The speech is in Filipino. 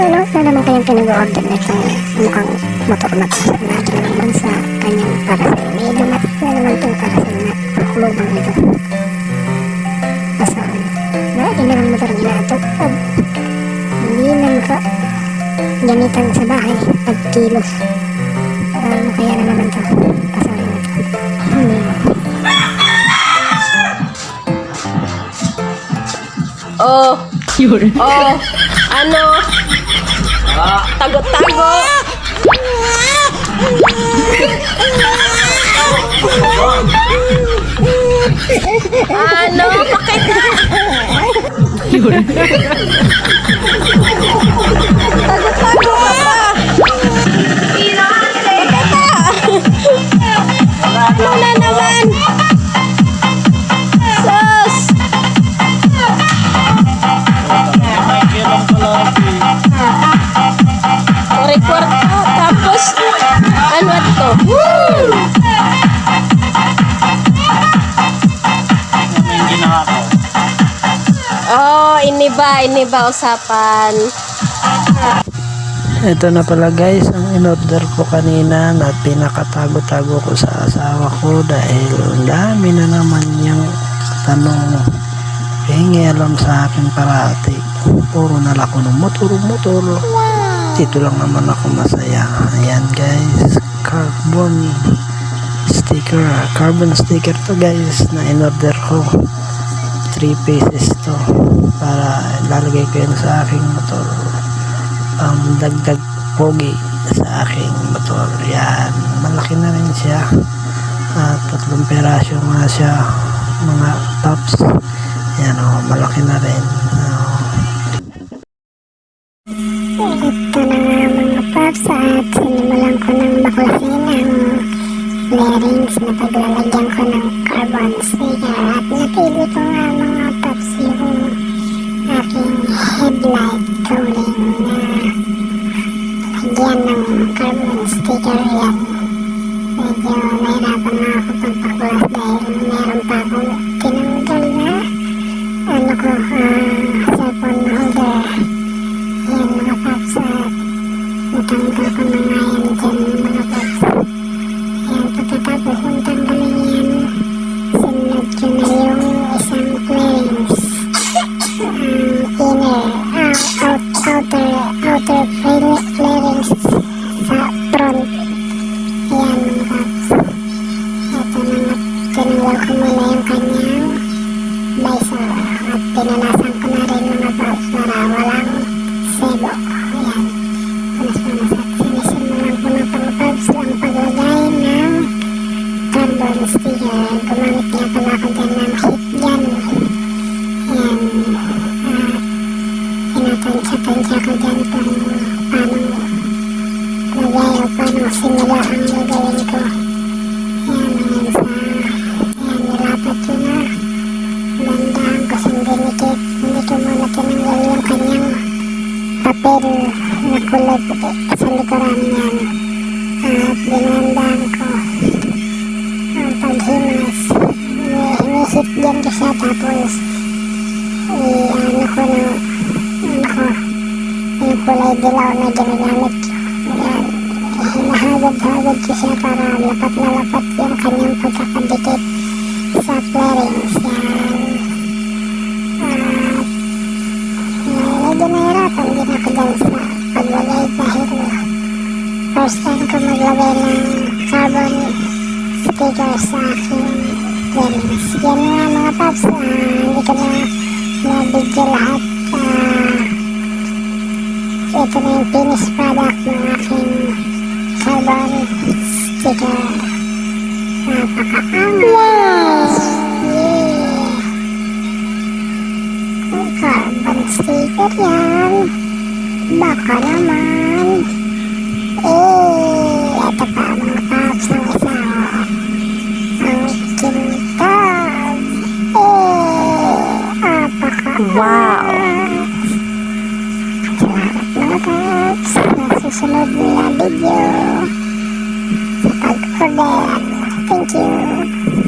Ano na naman kayang pinag-order nito mukhang motor na to na naman sa kanyang parasin. May dumating na naman itong parasin na pakulubang ito. Asahan. Lagi na lang motor ginatog at hindi na maka gamitan sa bahay at kilos. Ano kaya na naman ito? Asahan na ito. Oh, oh, ano? Tago-tago. Ano? Bakit? Tago-tago ka pa. Ano na naman? Sus! Record ko, tapos ano to? Oh, iniba usapan. Ito na pala guys, ang in-order ko kanina na pinakatago-tago ko sa asawa ko dahil ang dami na naman yung tanong hingi alam sa akin parati. Puro na lang ako ng motor. Dito lang naman ako masaya. Ayan guys, carbon sticker to guys na in-order ko. 3 pieces to para lalagay ko yan sa aking motor. Dagdag pogi sa aking motor. Yan, malaki na rin siya at 3 perasyo nga siya mga tops. Yan o, malaki na rin. Ito na nga mga paps at sinimulan ko ng maklasin ang bearings na paglalagyan ko ng carbon sticker at napili ko nga mga paps yung aking headlight cooling na lagyan ng carbon sticker. Yan, medyo nahirapan nga ako pagpakulas dahil meron pa akong tinanggal na cellphone holder. Yan mga paps at natanggal ko na nga yan dyan mga paps. Yan, pagkatapos kung tanggalin yan, sinunod ko na yung isang clearings, outer clearings sa front. Yan mga paps. Ito na nga, tinanggal ko muna yung kanyang visor at pinalasan ko na rin mga paps para walang sebo. Ayan, panas at sinisimulan ko na pang paps ang paglagay ng carbon sticker. Gumamit nga pala ako dyan ng heat gun. Ayan, tinatansya ko dyan kung paano lagay o paano simula ang gagawin ko. Ayan, nilapat ko na. Dandahan ko sa dinikit. Hindi ko muna tinanggal yung kanyang papel na kulay puti sa likuran yan. At dinandahan ko ang paghimas. Hinihit dyan ko siya tapos yung kulay dilaw na ginagamit ko. Yan, hinahagad-hagad ko siya para lapat na lapat yung kanyang pagkakadikit sa flarings. Yan, medyo nahirapan din ako dyan sa paglagay dahil first time ko maglagay ng carbon sticker sa aking flarings. Yan nga mga paps, hindi ko na video lahat. Ito na yung finished product ng aking carbon sticker. Napaka-angas! Yeah! Carbon sticker yan. Baka naman. Ito pa mga paps ng isa. Ang kintab. Wow! Salamat mga paps sa susunod na video sa pag-order. Thank you.